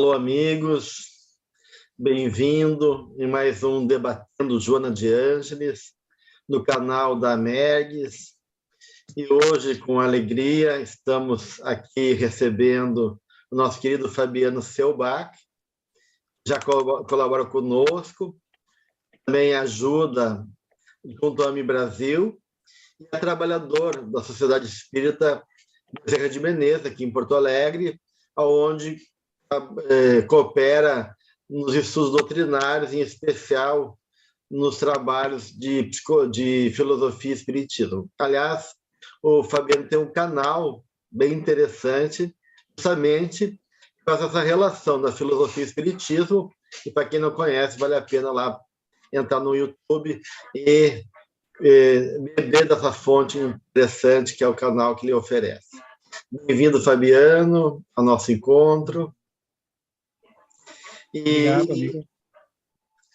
Alô, amigos, bem-vindo em mais um Debatendo Joana de Ângeles, no canal da Mergues. E hoje, com alegria, estamos aqui recebendo o nosso querido Fabiano Selbach, já colabora conosco, também ajuda junto ao AMI Brasil, e é trabalhador da Sociedade Espírita Bezerra de Menezes, aqui em Porto Alegre, onde coopera nos estudos doutrinários, em especial nos trabalhos de filosofia e espiritismo. Aliás, o Fabiano tem um canal bem interessante, justamente que faz essa relação da filosofia e espiritismo, e para quem não conhece, vale a pena lá entrar no YouTube e beber dessa fonte interessante que é o canal que ele oferece. Bem-vindo, Fabiano, ao nosso encontro. Obrigado, amigo.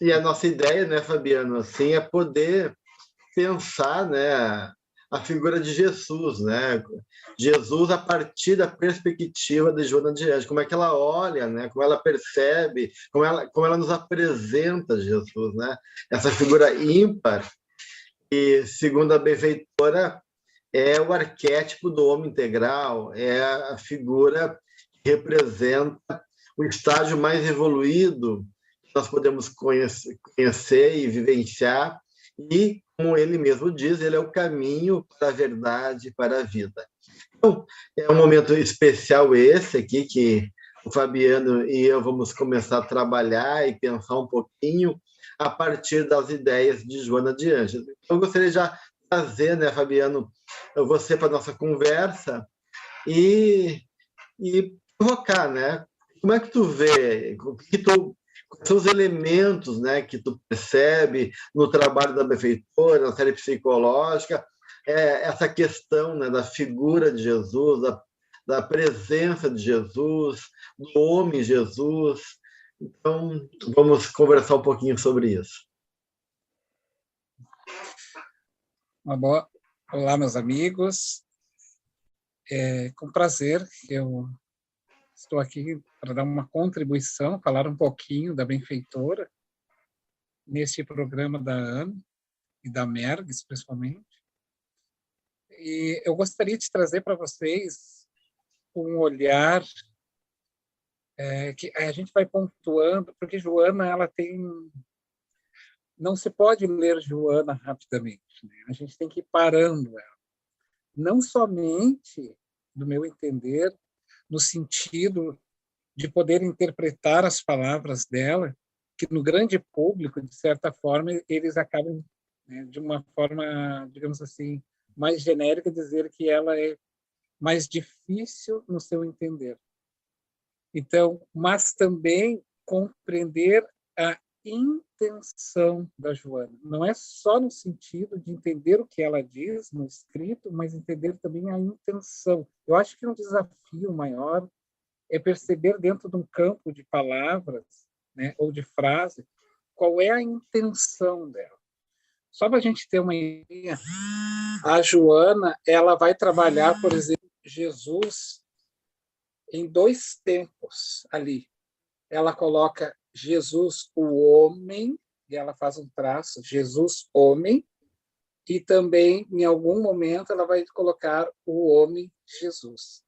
E a nossa ideia, né, Fabiano, assim, é poder pensar, né, a figura de Jesus, né? Jesus a partir da perspectiva de Joana de Ângeles, como é que ela olha, né? Como ela percebe, como ela nos apresenta Jesus, né? Essa figura ímpar que, segundo a benfeitora, é o arquétipo do homem integral, é a figura que representa o estágio mais evoluído que nós podemos conhecer e vivenciar, e, como ele mesmo diz, ele é o caminho para a verdade, para a vida. Então, é um momento especial esse aqui, que o Fabiano e eu vamos começar a trabalhar e pensar um pouquinho a partir das ideias de Joana de Ângeles. Então, eu gostaria já de trazer, né, Fabiano, você para a nossa conversa e provocar, né? Como é que tu vê, quais são os elementos, né, que tu percebe no trabalho da benfeitora, na série psicológica, essa questão, né, da figura de Jesus, da presença de Jesus, do homem Jesus. Então, vamos conversar um pouquinho sobre isso. Olá, meus amigos. É com prazer que eu estou aqui para dar uma contribuição, falar um pouquinho da benfeitora neste programa da AME e da Mergues, principalmente. E eu gostaria de trazer para vocês um olhar que a gente vai pontuando, porque Joana, ela tem... Não se pode ler Joana rapidamente, né? A gente tem que ir parando ela. Não somente, do meu entender, no sentido de poder interpretar as palavras dela, que no grande público, de certa forma, eles acabam, né, de uma forma, digamos assim, mais genérica, dizer que ela é mais difícil no seu entender. Então, mas também compreender a intenção da Joana. Não é só no sentido de entender o que ela diz no escrito, mas entender também a intenção. Eu acho que um desafio maior é perceber dentro de um campo de palavras, né, ou de frase, qual é a intenção dela. Só para a gente ter uma ideia, a Joana, ela vai trabalhar, por exemplo, Jesus em dois tempos ali. Ela coloca Jesus, o homem, e ela faz um traço, Jesus, homem, e também, em algum momento, ela vai colocar o homem, Jesus.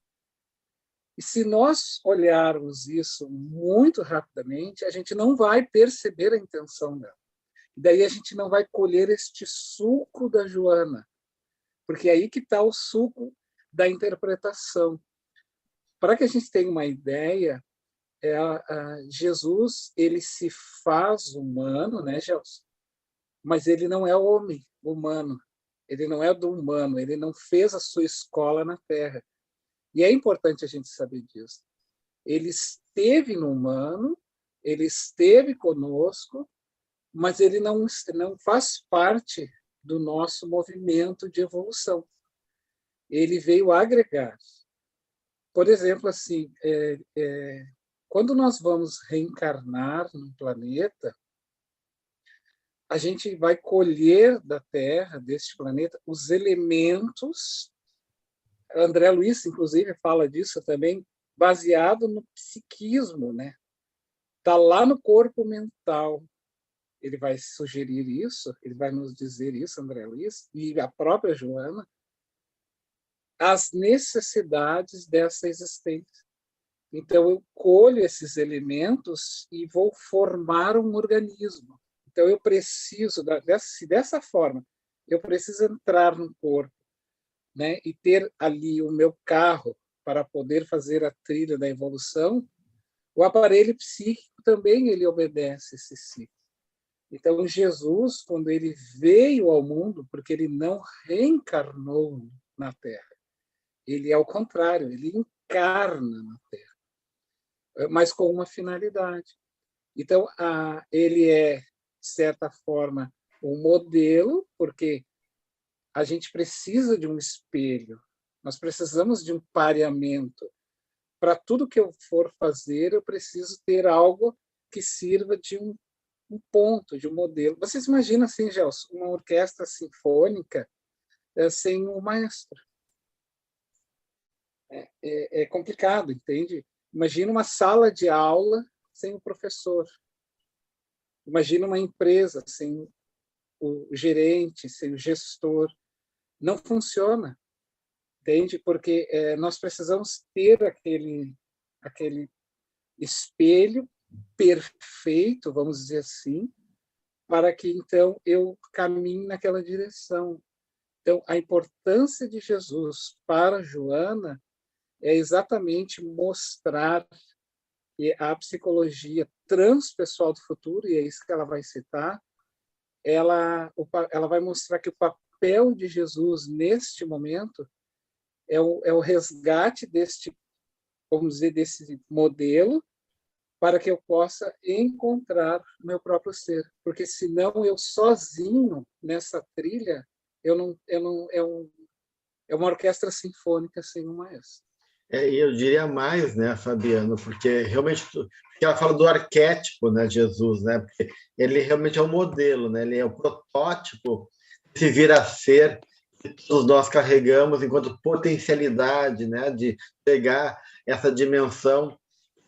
E se nós olharmos isso muito rapidamente, a gente não vai perceber a intenção dela. E daí a gente não vai colher este suco da Joana, porque é aí que está o suco da interpretação. Para que a gente tenha uma ideia, Jesus, ele se faz humano, né, Gelson? Mas ele não é homem humano, ele não é do humano, ele não fez a sua escola na Terra. E é importante a gente saber disso. Ele esteve no humano, ele esteve conosco, mas ele não faz parte do nosso movimento de evolução. Ele veio agregar. Por exemplo, assim, quando nós vamos reencarnar no planeta, a gente vai colher da Terra, deste planeta, os elementos. André Luiz, inclusive, fala disso também, baseado no psiquismo, né, está lá no corpo mental. Ele vai sugerir isso, ele vai nos dizer isso, André Luiz, e a própria Joana, as necessidades dessa existência. Então, eu colho esses elementos e vou formar um organismo. Então, eu preciso, dessa forma, eu preciso entrar no corpo, né, e ter ali o meu carro para poder fazer a trilha da evolução. O aparelho psíquico também ele obedece esse ciclo. Então, Jesus, quando ele veio ao mundo, porque ele não reencarnou na Terra, ele, ao contrário, ele encarna na Terra, mas com uma finalidade. Então, ele é, de certa forma, um modelo, porque a gente precisa de um espelho, nós precisamos de um pareamento. Para tudo que eu for fazer, eu preciso ter algo que sirva de um ponto, de um modelo. Vocês imaginam, assim, Gelson, uma orquestra sinfônica sem um maestro? É complicado, entende? Imagina uma sala de aula sem o professor. Imagina uma empresa sem o gerente, sem o gestor. Não funciona, entende? Porque nós precisamos ter aquele espelho perfeito, vamos dizer assim, para que então eu caminhe naquela direção. Então, a importância de Jesus para Joana é exatamente mostrar que a psicologia transpessoal do futuro, e é isso que ela vai citar, ela vai mostrar que o papel de Jesus neste momento é o resgate deste, vamos dizer, desse modelo, para que eu possa encontrar o meu próprio ser. Porque senão eu sozinho nessa trilha, é uma orquestra sinfônica sem um maestro. Eu diria mais, né, Fabiano, porque realmente porque ela fala do arquétipo, né, de Jesus, né, porque ele realmente é o modelo, né, ele é o protótipo de vir a ser que todos nós carregamos enquanto potencialidade, né, de pegar essa dimensão.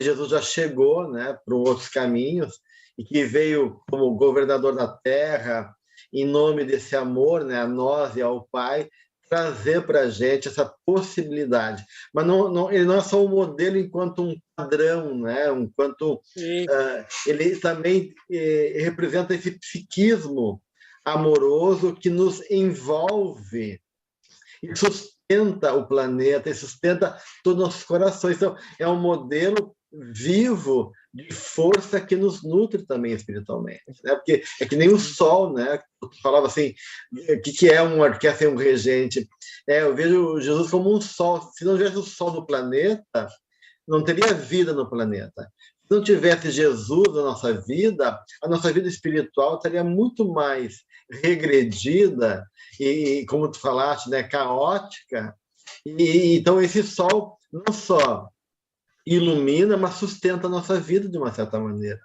Jesus já chegou, né, para outros caminhos e que veio como governador da Terra em nome desse amor, né, a nós e ao Pai, trazer para a gente essa possibilidade. Mas ele não é só um modelo enquanto um padrão, né? Enquanto ele também representa esse psiquismo amoroso que nos envolve e sustenta o planeta, e sustenta todos os nossos corações. Então, é um modelo vivo de força que nos nutre também espiritualmente, né? Porque é que nem o sol, né? Eu falava assim, o que é uma orquestra e um regente? Eu vejo Jesus como um sol. Se não tivesse o sol no planeta, não teria vida no planeta. Se não tivesse Jesus na nossa vida, a nossa vida espiritual estaria muito mais regredida e, como tu falaste, né, caótica. Então esse sol não só ilumina, mas sustenta a nossa vida de uma certa maneira.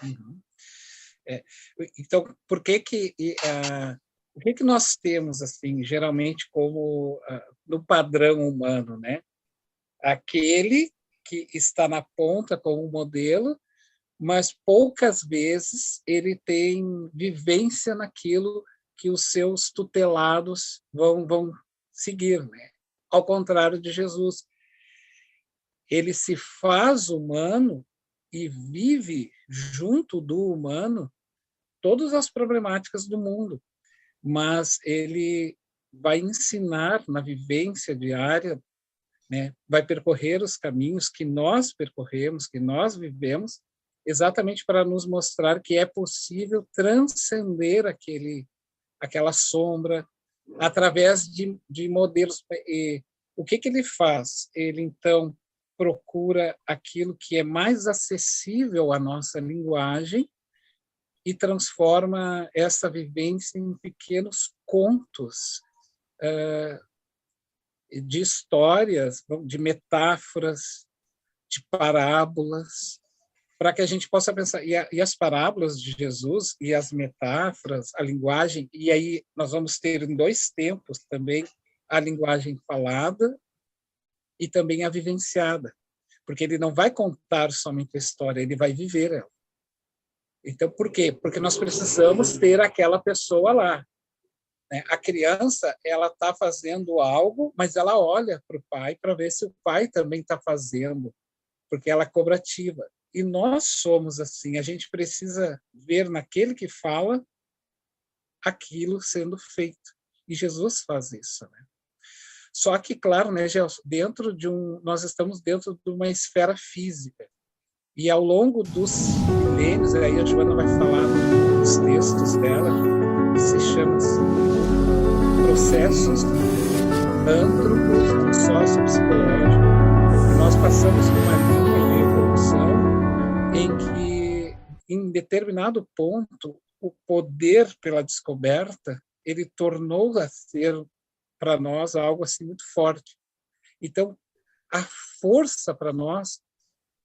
Uhum. Então, por que nós temos, assim, geralmente, como no padrão humano, né? Aquele que está na ponta como modelo, mas poucas vezes ele tem vivência naquilo que os seus tutelados vão seguir, né? Ao contrário de Jesus. Ele se faz humano e vive junto do humano todas as problemáticas do mundo, mas ele vai ensinar na vivência diária, né? Vai percorrer os caminhos que nós percorremos, que nós vivemos, exatamente para nos mostrar que é possível transcender aquela sombra através de modelos. E o que ele faz? Ele, então, procura aquilo que é mais acessível à nossa linguagem e transforma essa vivência em pequenos contos de histórias, de metáforas, de parábolas, para que a gente possa pensar. E as parábolas de Jesus e as metáforas, a linguagem, e aí nós vamos ter em dois tempos também a linguagem falada e também a vivenciada. porque ele não vai contar somente a história, ele vai viver ela. Então, por quê? Porque nós precisamos ter aquela pessoa lá, né? A criança, ela está fazendo algo, mas ela olha para o pai para ver se o pai também está fazendo, porque ela é cobrativa. E nós somos assim, a gente precisa ver naquele que fala aquilo sendo feito. E Jesus faz isso, né? Só que, claro, né, Gelson, nós estamos dentro de uma esfera física. E ao longo dos milênios, aí a Joana vai falar nos textos dela, que se chama assim, processos antropos, sociopsicológicos. Nós passamos por uma linha de evolução em que, em determinado ponto, o poder pela descoberta, ele tornou a ser para nós algo assim muito forte. Então, a força para nós,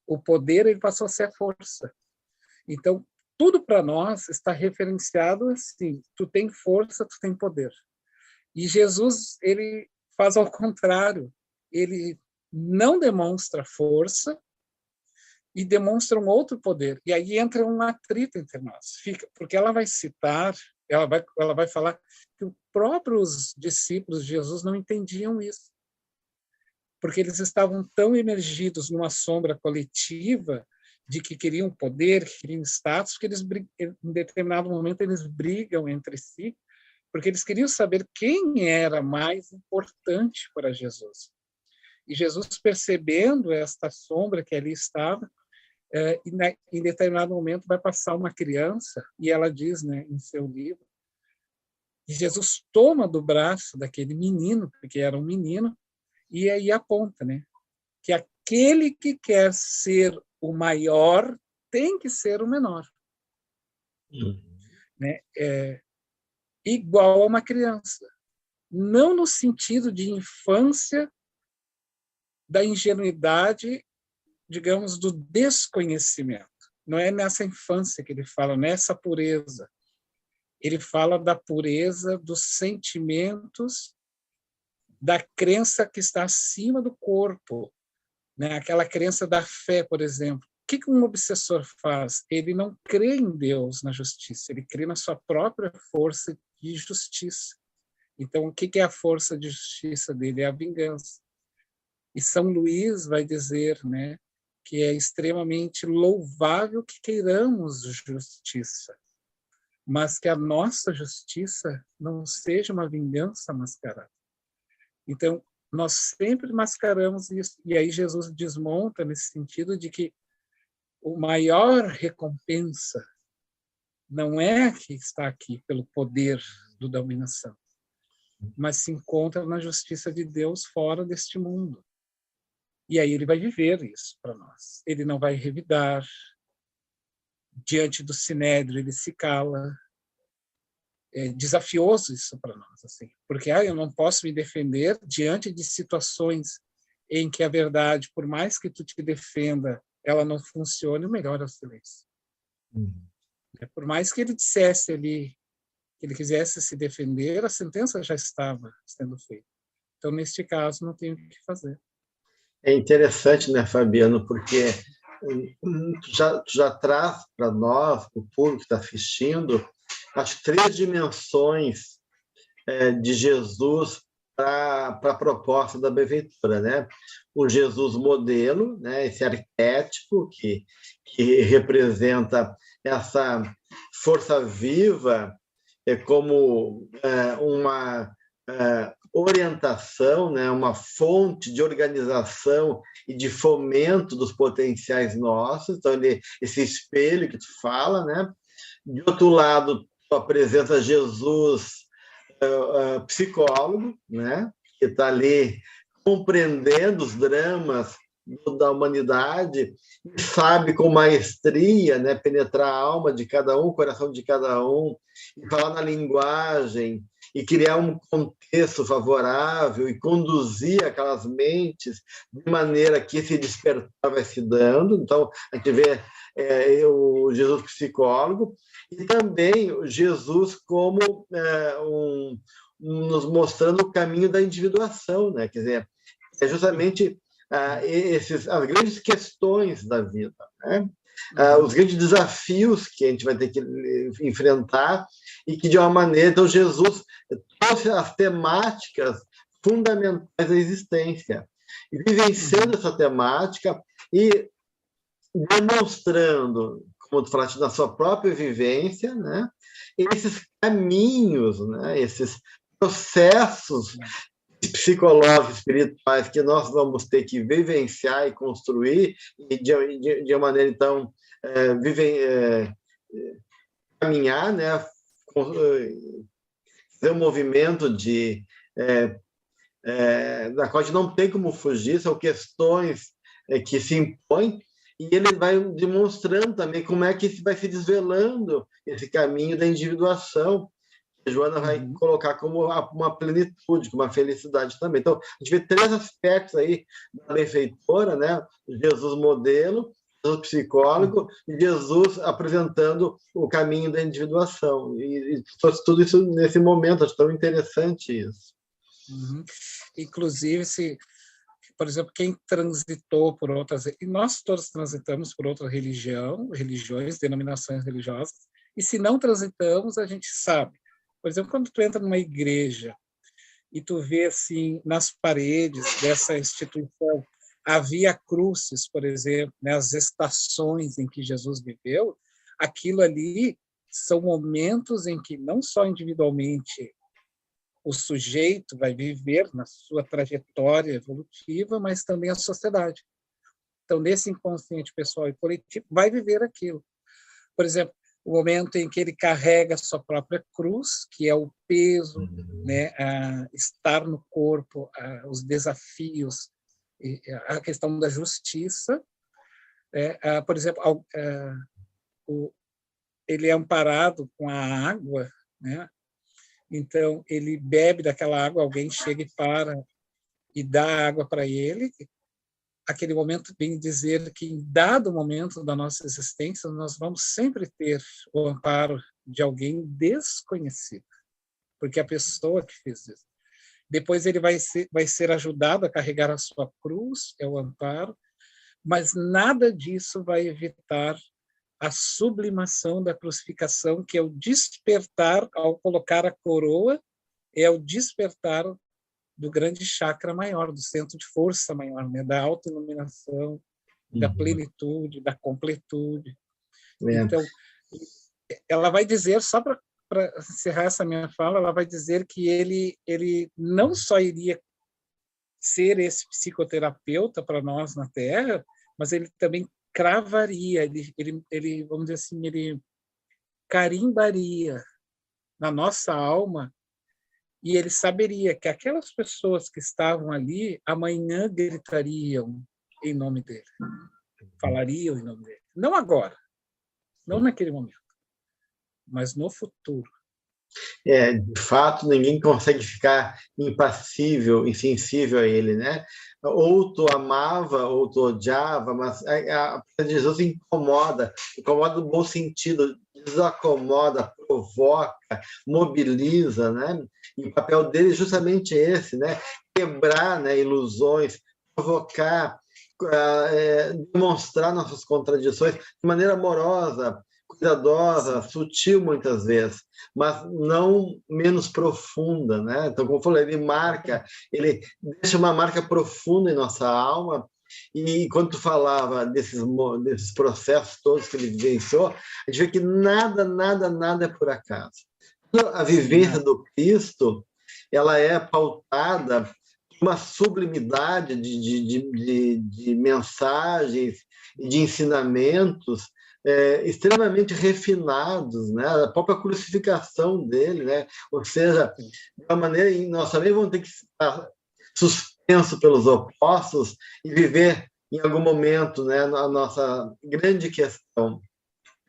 o poder, ele passou a ser a força. Então, tudo para nós está referenciado assim, tu tem força, tu tem poder. E Jesus, ele faz ao contrário, ele não demonstra força e demonstra um outro poder. E aí entra um atrito entre nós, porque ela vai citar, ela vai falar que os próprios discípulos de Jesus não entendiam isso, porque eles estavam tão emergidos numa sombra coletiva de que queriam poder, que queriam status, que em determinado momento eles brigam entre si, porque eles queriam saber quem era mais importante para Jesus. E Jesus, percebendo esta sombra que ali estava, em determinado momento vai passar uma criança, e ela diz, né, em seu livro, que Jesus toma do braço daquele menino, porque era um menino, e aí aponta, né, que aquele que quer ser o maior tem que ser o menor. Né? Igual a uma criança. Não no sentido de infância, da ingenuidade, digamos, do desconhecimento. Não é nessa infância que ele fala, nessa pureza. Ele fala da pureza dos sentimentos, da crença que está acima do corpo, né? Aquela crença da fé, por exemplo. O que um obsessor faz? Ele não crê em Deus, na justiça, ele crê na sua própria força de justiça. Então, o que é a força de justiça dele? É a vingança. E São Luís vai dizer, né, que é extremamente louvável que queiramos justiça, mas que a nossa justiça não seja uma vingança mascarada. Então, nós sempre mascaramos isso. E aí Jesus desmonta nesse sentido de que o maior recompensa não é que está aqui pelo poder do dominação, mas se encontra na justiça de Deus fora deste mundo. E aí ele vai viver isso para nós. Ele não vai revidar. Diante do sinédrio, ele se cala. É desafioso isso para nós, assim, porque eu não posso me defender diante de situações em que a verdade, por mais que tu te defenda, ela não funcione, o melhor é o silêncio. Por mais que ele dissesse ali, que ele quisesse se defender, a sentença já estava sendo feita. Então, neste caso, não tem o que fazer. É interessante, né, Fabiano, porque já traz para nós, o público que está assistindo, as 3 dimensões de Jesus para a proposta da benfeitora, né? O Jesus modelo, né? Esse arquétipo que representa essa força viva como uma orientação, né? Uma fonte de organização e de fomento dos potenciais nossos. Então, esse espelho que tu fala, né? De outro lado, tu apresenta Jesus psicólogo, né? Que está ali compreendendo os dramas da humanidade e sabe com maestria, né, penetrar a alma de cada um, o coração de cada um, e falar na linguagem e criar um contexto favorável e conduzir aquelas mentes de maneira que esse despertar vai se dando. Então, a gente vê o Jesus psicólogo e também o Jesus como nos mostrando o caminho da individuação, né? Quer dizer, é justamente as grandes questões da vida, né? Os grandes desafios que a gente vai ter que enfrentar e que, de uma maneira, então, Jesus trouxe as temáticas fundamentais da existência. E vivenciando essa temática e demonstrando, como tu falaste, na sua própria vivência, né? Esses caminhos, né? Esses processos psicológicos, espirituais que nós vamos ter que vivenciar e construir e de uma maneira, então, caminhar, né? Fazer um movimento da qual a gente não tem como fugir, são questões que se impõem, e ele vai demonstrando também como é que vai se desvelando esse caminho da individuação, que a Joana vai colocar como uma plenitude, como uma felicidade também. Então, a gente vê 3 aspectos aí da benfeitora, né? Jesus modelo, Jesus psicólogo e Jesus apresentando o caminho da individuação. E tudo isso nesse momento, acho tão interessante isso. Inclusive, por exemplo, quem transitou por outras... E nós todos transitamos por outra religiões, denominações religiosas, e se não transitamos, a gente sabe. Por exemplo, quando tu entra numa igreja e tu vê, assim, nas paredes dessa instituição, a Via Crucis, por exemplo, né, as estações em que Jesus viveu, aquilo ali são momentos em que não só individualmente o sujeito vai viver na sua trajetória evolutiva, mas também a sociedade. Então, nesse inconsciente pessoal e coletivo, vai viver aquilo. Por exemplo, o momento em que ele carrega a sua própria cruz, que é o peso, né, estar no corpo, os desafios, a questão da justiça. Por exemplo, ele é amparado com a água, né? Então, ele bebe daquela água, alguém chega e para e dá água para ele. Aquele momento vem dizer que, em dado momento da nossa existência, nós vamos sempre ter o amparo de alguém desconhecido, porque a pessoa que fez isso. Depois ele vai ser ajudado a carregar a sua cruz, é o amparo, mas nada disso vai evitar a sublimação da crucificação, que é o despertar, ao colocar a coroa, é o despertar do grande chakra maior, do centro de força maior, né? Da autoiluminação, da plenitude, da completude. Então, ela vai dizer, só para encerrar essa minha fala, ela vai dizer que ele não só iria ser esse psicoterapeuta para nós na Terra, mas ele também cravaria, ele, vamos dizer assim, ele carimbaria na nossa alma, e ele saberia que aquelas pessoas que estavam ali amanhã gritariam em nome dele, falariam em nome dele. Não agora, não naquele momento, mas no futuro. De fato, ninguém consegue ficar impassível, insensível a ele, né? Ou tu amava, ou tu odiava, mas a Jesus incomoda no bom sentido, desacomoda, provoca, mobiliza, né? E o papel dele é justamente esse, né? Quebrar, né, ilusões, provocar, demonstrar nossas contradições de maneira amorosa, cuidadosa, sutil muitas vezes, mas não menos profunda, né? Então, como eu falei, ele deixa uma marca profunda em nossa alma. E quando tu falava desses processos todos que ele vivenciou, a gente vê que nada é por acaso. A vivência do Cristo, ela é pautada por uma sublimidade de mensagens e de ensinamentos extremamente refinados, né? A própria crucificação dele, né? Ou seja, de uma maneira, nós também vamos ter que estar suspenso pelos opostos e viver em algum momento, né, a nossa grande questão,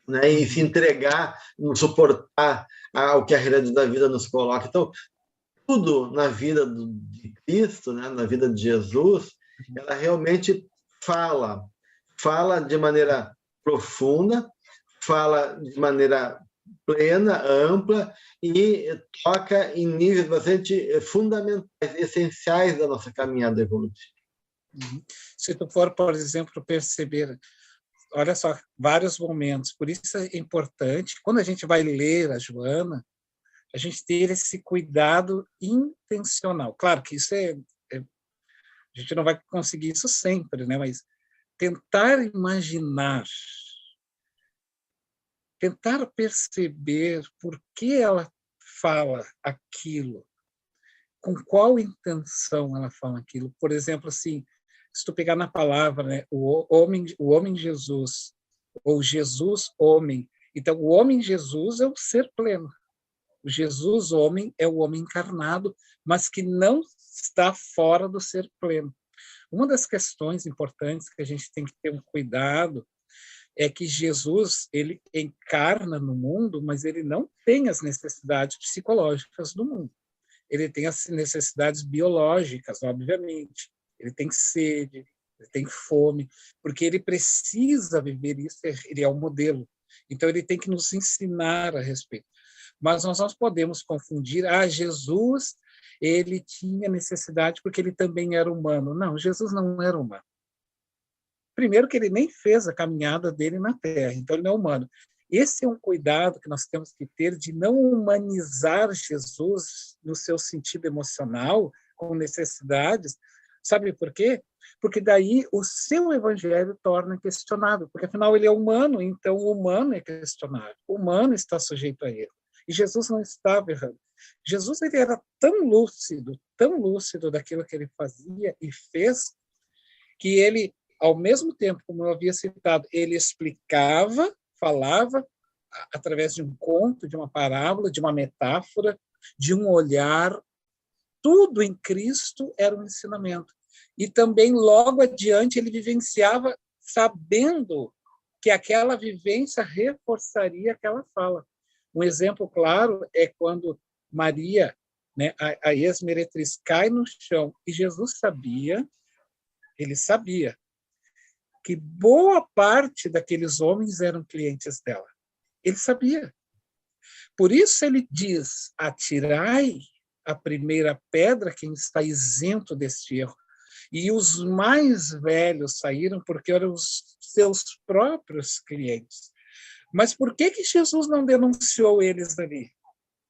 né? E se entregar, suportar ao que a realidade da vida nos coloca. Então, tudo na vida de Cristo, né, na vida de Jesus, ela realmente fala de maneira profunda, fala de maneira plena, ampla e toca em níveis bastante fundamentais, essenciais da nossa caminhada evolutiva. Se tu for, por exemplo, perceber, olha só, vários momentos, por isso é importante, quando a gente vai ler a Joana, a gente ter esse cuidado intencional. Claro que isso a gente não vai conseguir isso sempre, né? Mas tentar imaginar, tentar perceber por que ela fala aquilo, com qual intenção ela fala aquilo. Por exemplo, assim, se tu pegar na palavra, né, o homem Jesus, ou Jesus homem, então o homem Jesus é o ser pleno. O Jesus homem é o homem encarnado, mas que não está fora do ser pleno. Uma das questões importantes que a gente tem que ter um cuidado é que Jesus, ele encarna no mundo, mas ele não tem as necessidades psicológicas do mundo. Ele tem as necessidades biológicas, obviamente. Ele tem sede, ele tem fome, porque ele precisa viver isso, ele é o modelo. Então, ele tem que nos ensinar a respeito. Mas nós não podemos confundir, Jesus, ele tinha necessidade porque ele também era humano. Não, Jesus não era humano. Primeiro que ele nem fez a caminhada dele na Terra, então ele não é humano. Esse é um cuidado que nós temos que ter de não humanizar Jesus no seu sentido emocional, com necessidades. Sabe por quê? Porque daí o seu evangelho torna questionável, porque afinal ele é humano, então o humano é questionável, o humano está sujeito a erro. E Jesus não estava errando. Jesus ele era tão lúcido daquilo que ele fazia e fez, que ele, ao mesmo tempo, como eu havia citado, ele explicava, falava através de um conto, de uma parábola, de uma metáfora, de um olhar, tudo em Cristo era um ensinamento. E também, logo adiante, ele vivenciava sabendo que aquela vivência reforçaria aquela fala. Um exemplo claro é quando Maria, né, a ex-meretriz, cai no chão, e Jesus sabia, ele sabia, que boa parte daqueles homens eram clientes dela. Ele sabia. Por isso ele diz, atirai a primeira pedra quem está isento deste erro. E os mais velhos saíram porque eram os seus próprios clientes. Mas por que Jesus não denunciou eles ali?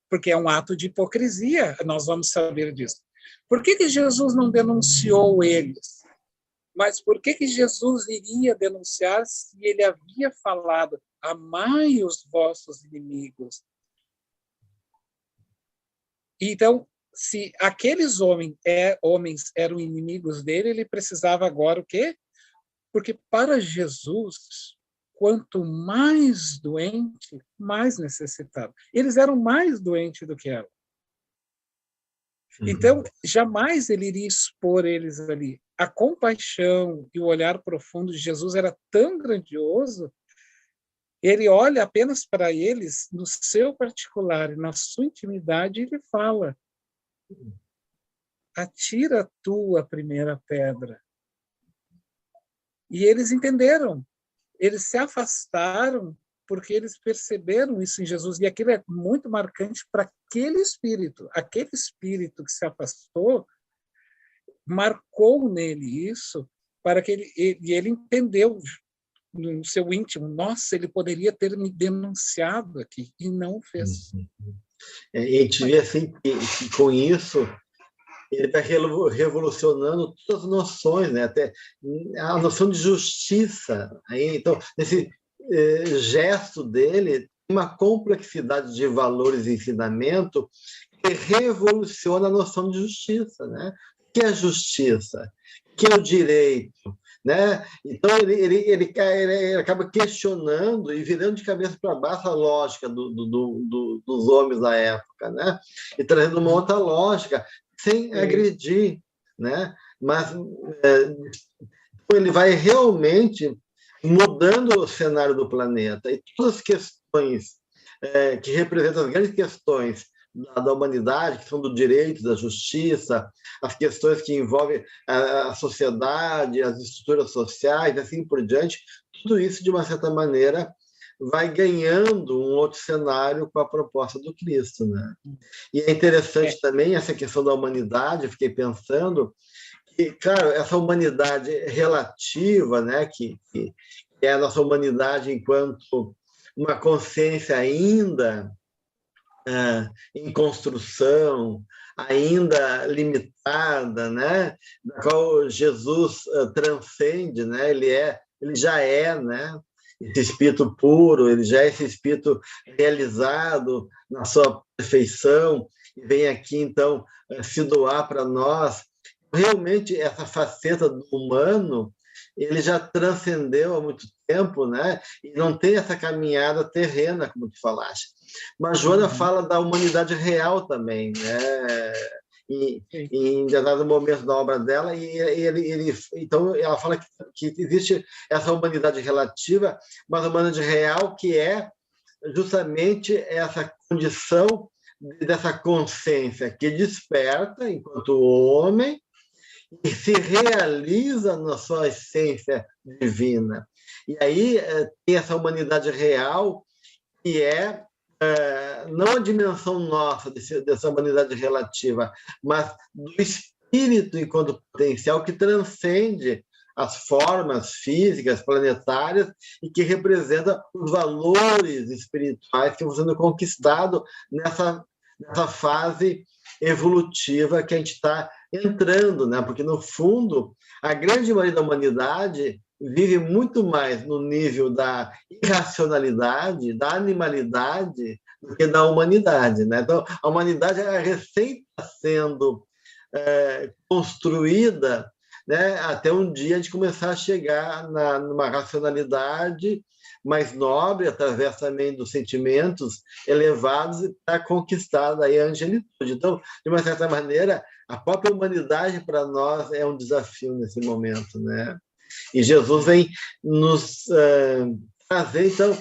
Porque é um ato de hipocrisia, nós vamos saber disso. Por que Jesus não denunciou eles? Mas por que Jesus iria denunciar se ele havia falado, amai os vossos inimigos? Então, se aqueles homens eram inimigos dele, ele precisava agora o quê? Porque para Jesus, quanto mais doente, mais necessitado. Eles eram mais doentes do que ela. Então, jamais ele iria expor eles ali. A compaixão e o olhar profundo de Jesus era tão grandioso, ele olha apenas para eles no seu particular, na sua intimidade, e ele fala, atira tu a primeira pedra. E eles entenderam, eles se afastaram porque eles perceberam isso em Jesus, e aquilo é muito marcante para aquele espírito que se afastou, marcou nele isso, para que ele entendeu no seu íntimo, nossa, ele poderia ter me denunciado aqui, e não fez. E a gente vê assim que com isso ele está revolucionando todas as noções, né? Até a noção de justiça. Então, nesse gesto dele, uma complexidade de valores e ensinamento que revoluciona a noção de justiça, né? O que é justiça? O que é o direito? Né? Então, ele acaba questionando e virando de cabeça para baixo a lógica dos homens da época, né? E trazendo uma outra lógica, sem agredir, né? Mas ele vai realmente mudando o cenário do planeta, e todas as questões que representam as grandes questões da humanidade, que são do direito, da justiça, as questões que envolvem a sociedade, as estruturas sociais, assim por diante, tudo isso, de uma certa maneira, vai ganhando um outro cenário com a proposta do Cristo, né? E é interessante também essa questão da humanidade, eu fiquei pensando, E, claro, essa humanidade relativa, né, que é a nossa humanidade enquanto uma consciência ainda em construção, ainda limitada, né, da qual Jesus transcende, né, ele já é, né, esse espírito puro, ele já é esse espírito realizado na sua perfeição, e vem aqui, então, se doar para nós. Realmente, essa faceta do humano, ele já transcendeu há muito tempo, né? E não tem essa caminhada terrena, como tu falaste. Mas Joana fala da humanidade real também, né? Em determinado momento da obra dela, então ela fala que existe essa humanidade relativa, mas a humanidade real, que é justamente essa condição dessa consciência que desperta enquanto homem e se realiza na sua essência divina. E aí tem essa humanidade real, que é não a dimensão nossa dessa humanidade relativa, mas do espírito enquanto potencial que transcende as formas físicas, planetárias, e que representa os valores espirituais que vão sendo conquistados nessa fase evolutiva que a gente está entrando, né? Porque, no fundo, a grande maioria da humanidade vive muito mais no nível da irracionalidade, da animalidade, do que da humanidade, né? Então, a humanidade recém está sendo construída, né, até um dia de começar a chegar numa racionalidade mais nobre, através também dos sentimentos elevados, e para conquistar aí a angelitude. Então, de uma certa maneira, a própria humanidade para nós é um desafio nesse momento, né? E Jesus vem nos trazer, então,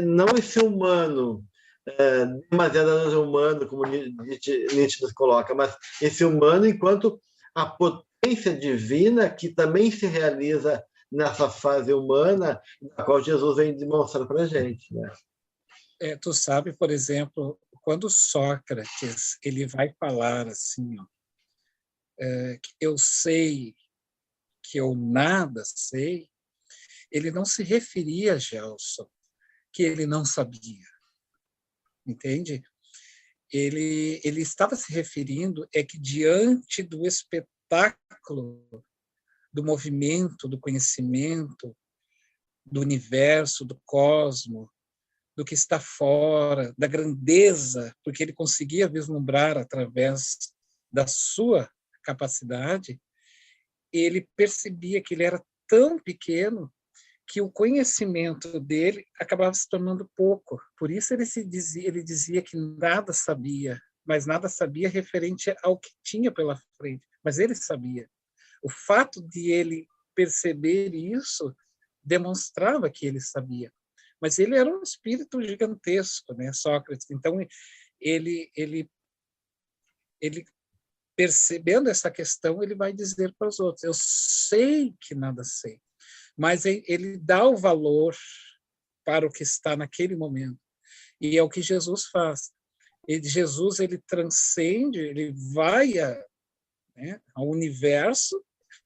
não esse humano, demasiado humano, como Nietzsche nos coloca, mas esse humano enquanto a potência divina que também se realiza nessa fase humana, na qual Jesus vem demonstrar para a gente, né? Tu sabe, por exemplo, quando Sócrates ele vai falar assim, ó, que eu sei que eu nada sei, ele não se referia a Gelson, que ele não sabia, entende? Ele estava se referindo que diante do espetáculo do movimento, do conhecimento, do universo, do cosmos, do que está fora, da grandeza, porque ele conseguia vislumbrar através da sua capacidade, ele percebia que ele era tão pequeno que o conhecimento dele acabava se tornando pouco. Por isso ele dizia que nada sabia, mas nada sabia referente ao que tinha pela frente. Mas ele sabia. O fato de ele perceber isso demonstrava que ele sabia. Mas ele era um espírito gigantesco, né, Sócrates? Então, ele percebendo essa questão, ele vai dizer para os outros: eu sei que nada sei. Mas ele dá o valor para o que está naquele momento. E é o que Jesus faz. Jesus ele transcende, ele vai ao universo,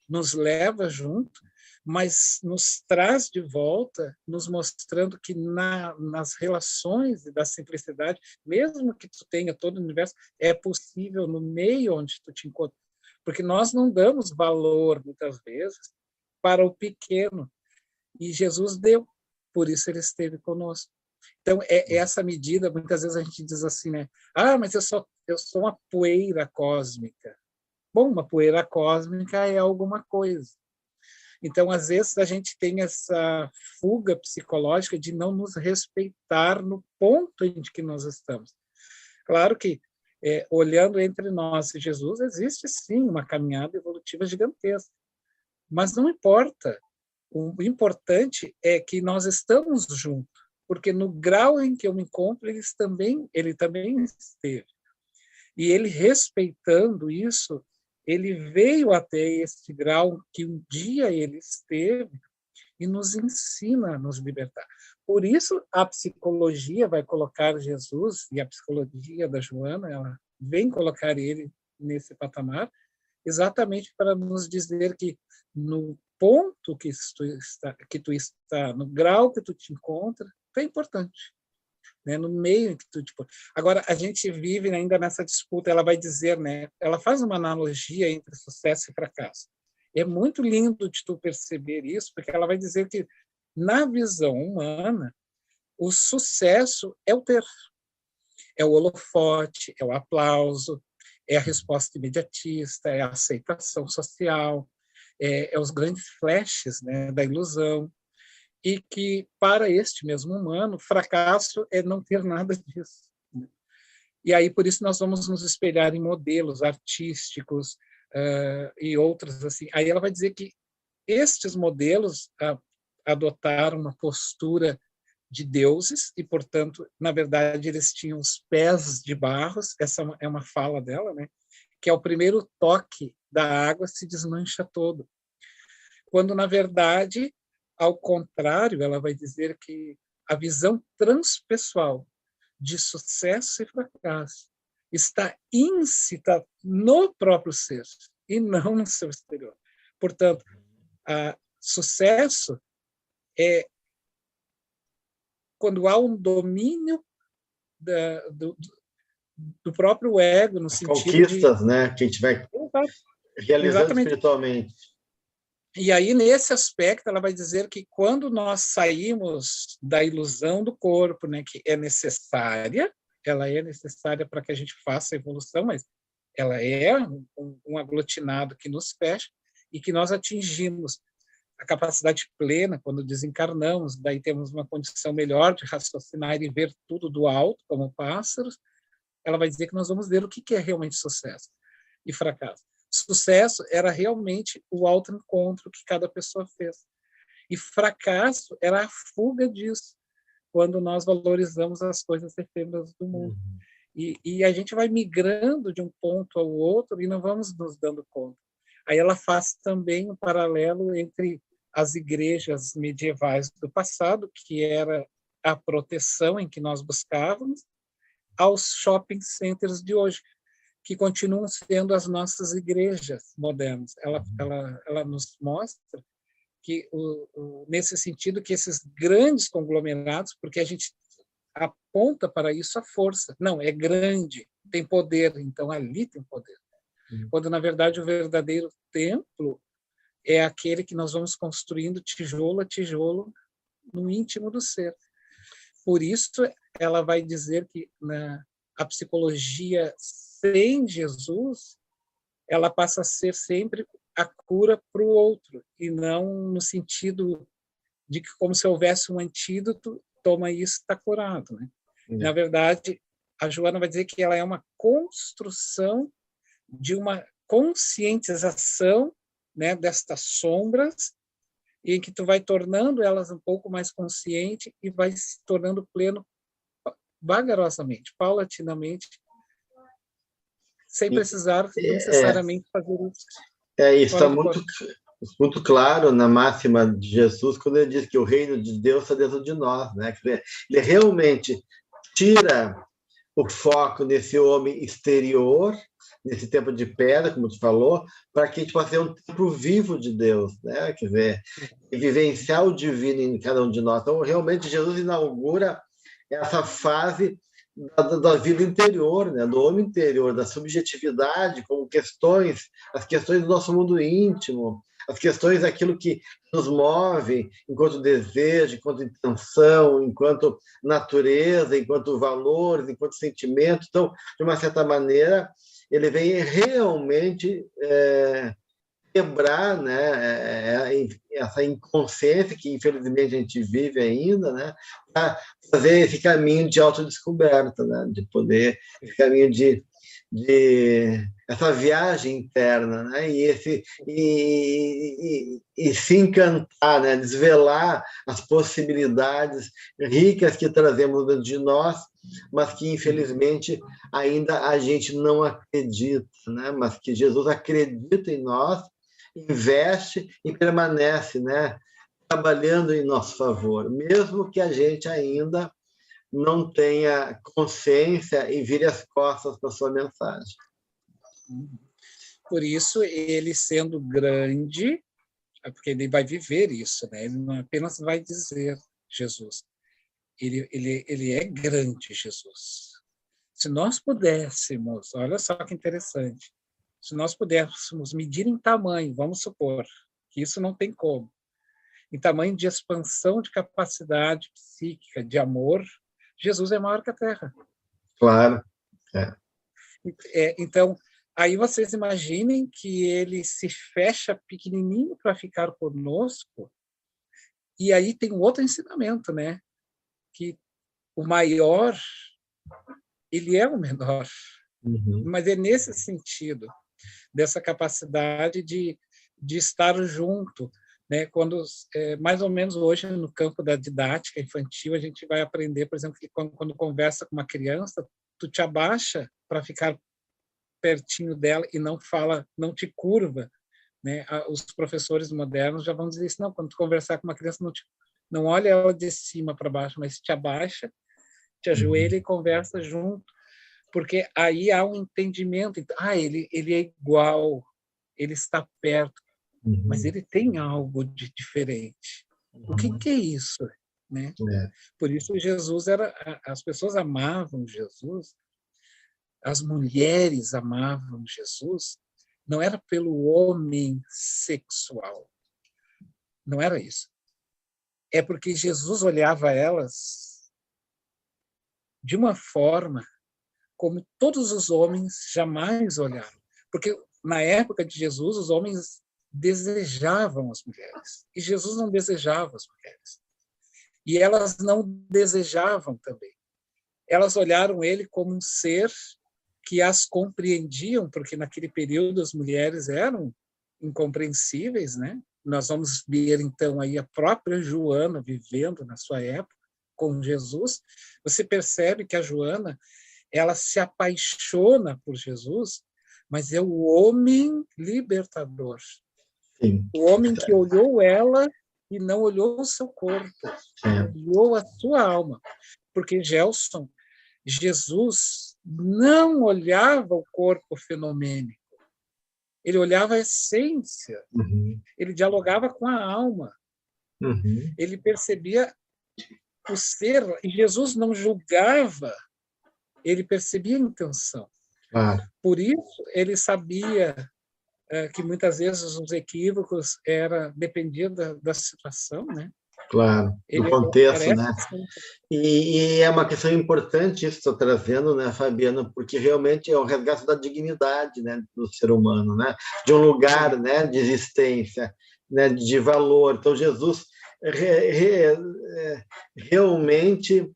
nos leva junto, mas nos traz de volta, nos mostrando que nas relações e da simplicidade, mesmo que tu tenha todo o universo, é possível no meio onde tu te encontra. Porque nós não damos valor, muitas vezes, para o pequeno. E Jesus deu, por isso ele esteve conosco. Então, essa medida, muitas vezes a gente diz assim, né? Mas eu sou uma poeira cósmica. Bom, uma poeira cósmica é alguma coisa. Então, às vezes, a gente tem essa fuga psicológica de não nos respeitar no ponto em que nós estamos. Claro que, olhando entre nós e Jesus, existe sim uma caminhada evolutiva gigantesca. Mas não importa. O importante é que nós estamos juntos, porque no grau em que eu me encontro, ele também esteve. E ele, respeitando isso, ele veio até esse grau que um dia ele esteve e nos ensina a nos libertar. Por isso, a psicologia vai colocar Jesus, e a psicologia da Joana, ela vem colocar ele nesse patamar, exatamente para nos dizer que no ponto que tu está, no grau que tu te encontra, tu é importante, né? No meio em que tu te... Agora, a gente vive ainda nessa disputa, ela vai dizer, né? Ela faz uma analogia entre sucesso e fracasso. É muito lindo de tu perceber isso, porque ela vai dizer que, na visão humana, o sucesso é o ter, é o holofote, é o aplauso, é a resposta imediatista, é a aceitação social, é os grandes flashes, né, da ilusão, e que, para este mesmo humano, fracasso é não ter nada disso. Né? E aí, por isso, nós vamos nos espelhar em modelos artísticos e outros assim. Aí ela vai dizer que estes modelos adotaram uma postura de deuses e, portanto, na verdade, eles tinham os pés de barros. Essa é uma fala dela, né? Que é o primeiro toque da água se desmancha todo. Quando, na verdade, ao contrário, ela vai dizer que a visão transpessoal de sucesso e fracasso está íncita no próprio ser e não no seu exterior. Portanto, sucesso é quando há um domínio do próprio ego, no sentido conquistas, né, que a gente vai realizando exatamente. espiritualmente. E aí, nesse aspecto, ela vai dizer que quando nós saímos da ilusão do corpo, né, que é necessária, ela é necessária para que a gente faça a evolução, mas ela é um aglutinado que nos fecha e que nós atingimos a capacidade plena quando desencarnamos, daí temos uma condição melhor de raciocinar e ver tudo do alto, como pássaros. Ela vai dizer que nós vamos ver o que é realmente sucesso e fracasso. Sucesso era realmente o autoencontro que cada pessoa fez. E fracasso era a fuga disso, quando nós valorizamos as coisas efêmeras do mundo. E a gente vai migrando de um ponto ao outro e não vamos nos dando conta. Aí ela faz também um paralelo entre as igrejas medievais do passado, que era a proteção em que nós buscávamos, aos shopping centers de hoje, que continuam sendo as nossas igrejas modernas. Ela nos mostra que, nesse sentido, que esses grandes conglomerados, porque a gente aponta para isso a força. Não, é grande, tem poder, então ali tem poder. Quando, na verdade, o verdadeiro templo é aquele que nós vamos construindo tijolo a tijolo no íntimo do ser. Por isso, ela vai dizer que a psicologia sem Jesus, ela passa a ser sempre a cura para o outro, e não no sentido de que, como se houvesse um antídoto, toma isso, está curado. Né? Na verdade, a Joana vai dizer que ela é uma construção de uma conscientização, né, destas sombras, em que tu vai tornando elas um pouco mais consciente e vai se tornando pleno vagarosamente, paulatinamente, sem precisar necessariamente fazer isso. Isso está muito claro na máxima de Jesus, quando ele diz que o reino de Deus está dentro de nós, né? Ele realmente tira o foco nesse homem exterior, nesse tempo de pedra, como tu falou, para que a gente possa ter um tempo vivo de Deus, né? Quer dizer, vivenciar o divino em cada um de nós. Então, realmente, Jesus inaugura essa fase da vida interior, né? Do homem interior, da subjetividade, como as questões do nosso mundo íntimo, as questões daquilo que nos move enquanto desejo, enquanto intenção, enquanto natureza, enquanto valores, enquanto sentimento. Então, de uma certa maneira, ele vem realmente quebrar, né, essa inconsciência que, infelizmente, a gente vive ainda, né, para fazer esse caminho de autodescoberta, né, de poder, esse caminho de essa viagem interna, né, e se encantar, né, desvelar as possibilidades ricas que trazemos dentro de nós, mas que, infelizmente, ainda a gente não acredita, né, mas que Jesus acredita em nós, investe e permanece, né, trabalhando em nosso favor, mesmo que a gente ainda não tenha consciência e vire as costas para a sua mensagem. por isso, ele sendo grande, porque ele vai viver isso, né? Ele não apenas vai dizer Jesus. Ele é grande, Jesus. Se nós pudéssemos, olha só que interessante, se nós pudéssemos medir em tamanho, vamos supor que isso não tem como, em tamanho de expansão de capacidade psíquica, de amor, Jesus é maior que a Terra. Claro. Então, aí vocês imaginem que ele se fecha pequenininho para ficar conosco, e aí tem um outro ensinamento, né? Que o maior, ele é o menor. Mas é nesse sentido, dessa capacidade de estar junto, né? Quando, mais ou menos hoje, no campo da didática infantil, a gente vai aprender, por exemplo, que quando conversa com uma criança, tu te abaixa para ficar pertinho dela e não fala, não te curva, né? Os professores modernos já vão dizer isso, não, quando tu conversar com uma criança, não olha ela de cima para baixo, mas te abaixa, te ajoelha e conversa junto, porque aí há um entendimento. Então, ele é igual, ele está perto, mas ele tem algo de diferente. O que é isso? Né? Por isso Jesus as pessoas amavam Jesus, as mulheres amavam Jesus, não era pelo homem sexual, não era isso. É porque Jesus olhava elas de uma forma como todos os homens jamais olharam. Porque na época de Jesus, os homens desejavam as mulheres, e Jesus não desejava as mulheres. E elas não desejavam também. Elas olharam ele como um ser que as compreendiam, porque naquele período as mulheres eram incompreensíveis, né? Nós vamos ver, então, aí a própria Joana vivendo na sua época com Jesus. Você percebe que a Joana, ela se apaixona por Jesus, mas é o homem libertador. Sim. O homem que olhou ela e não olhou o seu corpo, olhou a sua alma. Porque, Gelson, Jesus não olhava o corpo fenomênico, ele olhava a essência, ele dialogava com a alma, ele percebia o ser, e Jesus não julgava, ele percebia a intenção. Por isso, ele sabia que muitas vezes os equívocos dependiam da situação, né? Claro, do contexto, né? E é uma questão importante isso que estou trazendo, né, Fabiana, porque realmente é o resgate da dignidade, né, do ser humano, né, de um lugar, né, de existência, né, de valor. Então, Jesus realmente,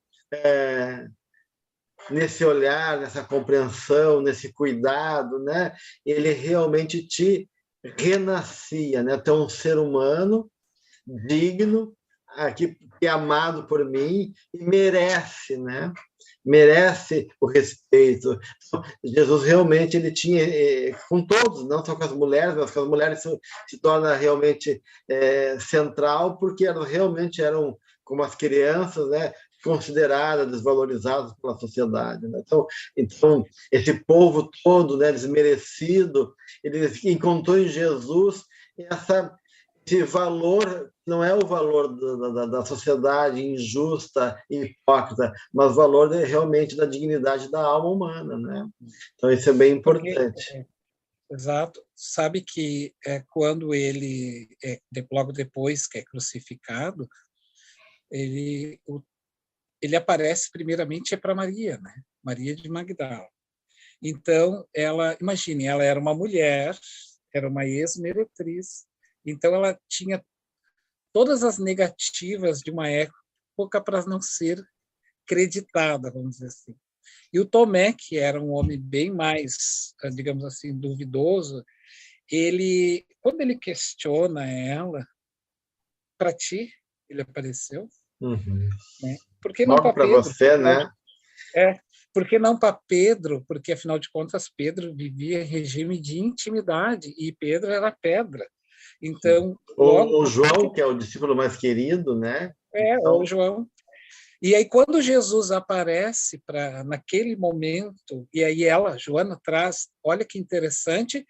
nesse olhar, nessa compreensão, nesse cuidado, né, ele realmente te renascia, né, até um ser humano digno, que é amado por mim e merece, né? Merece o respeito. Jesus realmente ele tinha com todos, não só com as mulheres, mas com as mulheres se torna realmente central, porque elas realmente eram como as crianças, né? Consideradas, desvalorizadas pela sociedade. Né? Então, esse povo todo, né? Desmerecido, ele encontrou em Jesus esse valor não é o valor da sociedade injusta e hipócrita, mas o valor realmente da dignidade da alma humana, né? Então isso é bem importante. Exato. Sabe que quando ele, logo depois que é crucificado, ele aparece primeiramente para Maria, né? Maria de Magdala. Então, imagine, ela era uma mulher, era uma ex-meretriz, então ela tinha todas as negativas de uma época para não ser creditada, vamos dizer assim. E o Tomé, que era um homem bem mais, digamos assim, duvidoso, quando ele questiona ela, para ti, ele apareceu, né? Por que não para Pedro? Você, né? Por que não para Pedro? Porque, afinal de contas, Pedro vivia em regime de intimidade e Pedro era pedra. Então, o João, que é o discípulo mais querido, né? O João. E aí, quando Jesus aparece naquele momento, e aí Joana traz, olha que interessante,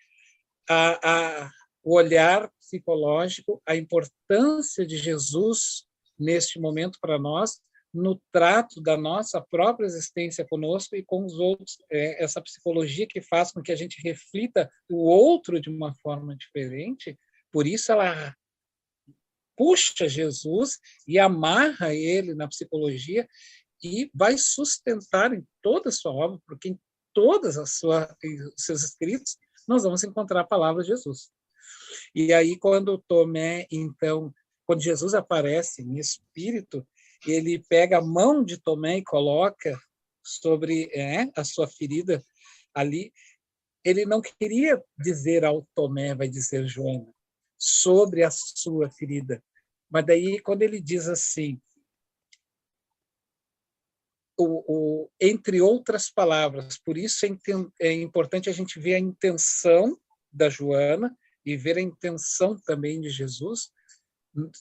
o olhar psicológico, a importância de Jesus neste momento para nós, no trato da nossa própria existência conosco e com os outros. Essa psicologia que faz com que a gente reflita o outro de uma forma diferente, por isso ela puxa Jesus e amarra ele na psicologia e vai sustentar em toda a sua obra, porque em todas os seus escritos nós vamos encontrar a palavra de Jesus. E aí, quando Tomé, então, quando Jesus aparece em espírito, ele pega a mão de Tomé e coloca sobre a sua ferida ali. Ele não queria dizer ao Tomé, vai dizer Joana, sobre a sua ferida. Mas daí, quando ele diz assim, entre outras palavras, por isso é importante a gente ver a intenção da Joana e ver a intenção também de Jesus,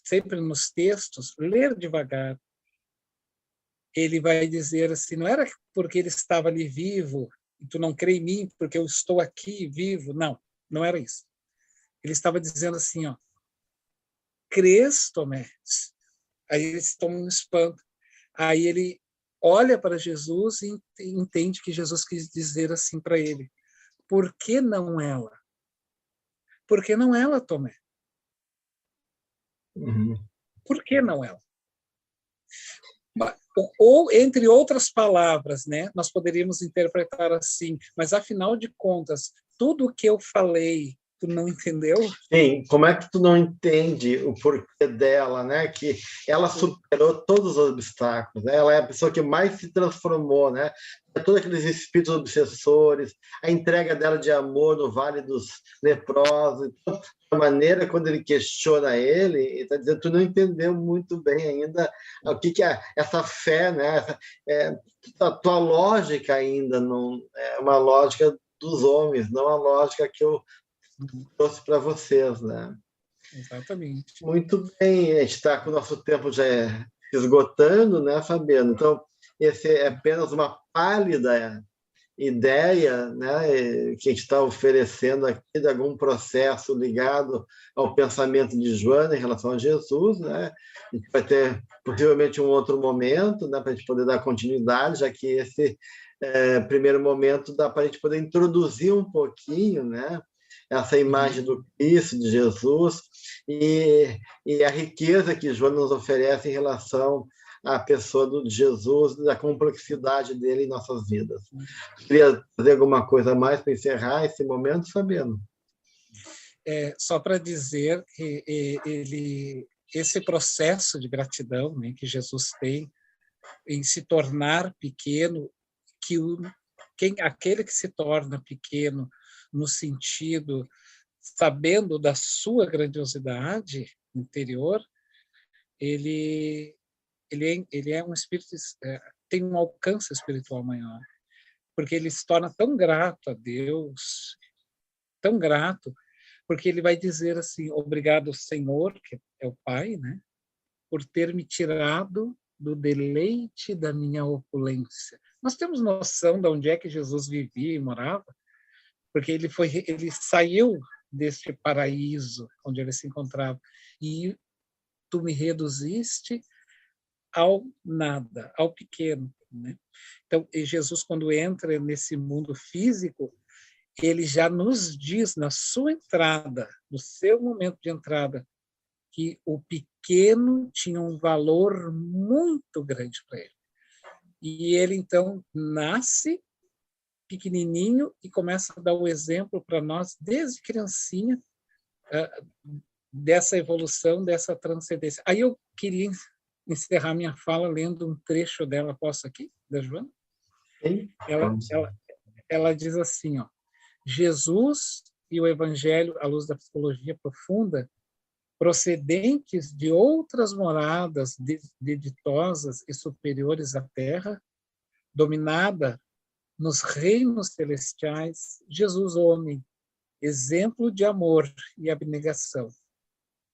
sempre nos textos, ler devagar. Ele vai dizer assim, não era porque ele estava ali vivo, e tu não crê em mim porque eu estou aqui vivo. Não, não era isso. Ele estava dizendo assim, ó, crês, Tomé? Aí eles tomam um espanto. Aí ele olha para Jesus e entende que Jesus quis dizer assim para ele, por que não ela? Por que não ela, Tomé? Por que não ela? Ou, entre outras palavras, né, nós poderíamos interpretar assim, mas afinal de contas, tudo o que eu falei, tu não entendeu? Sim, como é que tu não entende o porquê dela, né? Que ela superou todos os obstáculos, né? Ela é a pessoa que mais se transformou, né? Todos aqueles espíritos obsessores, a entrega dela de amor no Vale dos Leprosos, a maneira quando ele questiona ele está dizendo tu não entendeu muito bem ainda o que é essa fé, né? A tua lógica ainda não é uma lógica dos homens, não a lógica que eu trouxe para vocês, né? Exatamente. Muito bem, a gente está com o nosso tempo já esgotando, né, Fabiano? Então, esse é apenas uma pálida ideia, né, que a gente está oferecendo aqui de algum processo ligado ao pensamento de Joana em relação a Jesus, né? A gente vai ter possivelmente um outro momento, né, para a gente poder dar continuidade, já que esse primeiro momento dá para a gente poder introduzir um pouquinho, né, essa imagem do Cristo, de Jesus, e a riqueza que Joana nos oferece em relação à pessoa de Jesus, da complexidade dele em nossas vidas. Queria fazer alguma coisa mais para encerrar esse momento, Fabiano? Só para dizer que esse processo de gratidão, né, que Jesus tem em se tornar pequeno, que aquele que se torna pequeno no sentido sabendo da sua grandiosidade interior, ele é um espírito, tem um alcance espiritual maior, porque ele se torna tão grato a Deus, tão grato, porque ele vai dizer assim, obrigado, Senhor, que é o Pai, né, por ter me tirado do deleite da minha opulência. Nós temos noção de onde é que Jesus vivia e morava, porque ele saiu deste paraíso onde ele se encontrava, e tu me reduziste ao nada, ao pequeno, né? Então, Jesus, quando entra nesse mundo físico, ele já nos diz na sua entrada, no seu momento de entrada, que o pequeno tinha um valor muito grande para ele. E ele, então, nasce pequenininho e começa a dar o exemplo para nós, desde criancinha, dessa evolução, dessa transcendência. Aí eu queria encerrar minha fala lendo um trecho dela, posso aqui, da Joana? Sim. Ela diz assim, ó, Jesus e o Evangelho, à luz da psicologia profunda, procedentes de outras moradas deditosas e superiores à Terra, dominada nos reinos celestiais, Jesus homem, exemplo de amor e abnegação.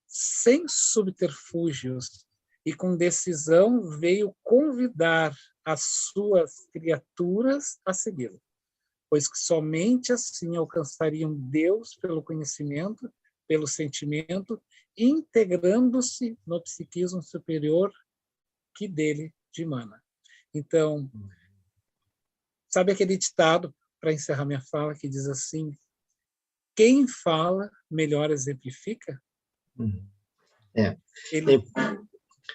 Sem subterfúgios e com decisão veio convidar as suas criaturas a segui-lo. pois que somente assim alcançariam Deus pelo conhecimento, pelo sentimento, integrando-se no psiquismo superior que dele dimana. Então, sabe aquele ditado, para encerrar minha fala, que diz assim: quem fala, melhor exemplifica? É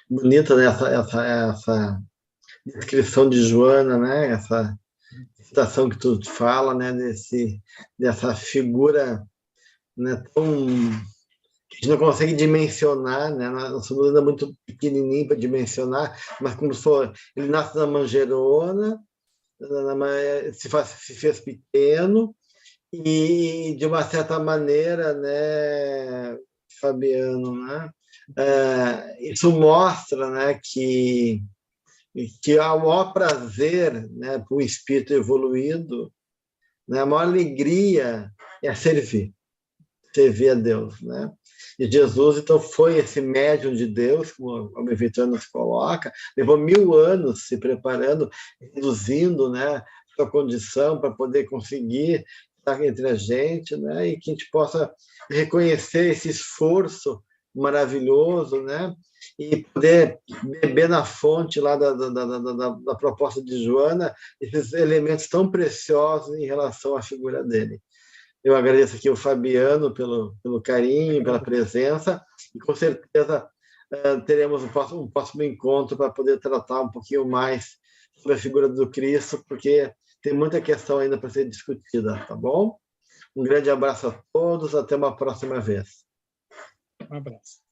bonita, né, essa descrição de Joana, né, essa citação que tu fala, né, dessa figura, né, tão que a gente não consegue dimensionar, né? Nós somos ainda muito pequenininho para dimensionar, mas como ele nasce na manjerona, se fez pequeno e de uma certa maneira, né, Fabiano, né? Isso mostra, né, que há o maior prazer, né, para o espírito evoluído, né, a maior alegria é servir a Deus, né? E Jesus, então, foi esse médium de Deus, como o Evitano nos coloca, levou 1000 anos se preparando, reduzindo, né, sua condição para poder conseguir estar entre a gente, né, e que a gente possa reconhecer esse esforço maravilhoso, né, e poder beber na fonte lá da proposta de Joana esses elementos tão preciosos em relação à figura dele. Eu agradeço aqui o Fabiano pelo carinho, pela presença, e com certeza teremos um próximo encontro para poder tratar um pouquinho mais sobre a figura do Cristo, porque tem muita questão ainda para ser discutida, tá bom? Um grande abraço a todos, até uma próxima vez. Um abraço.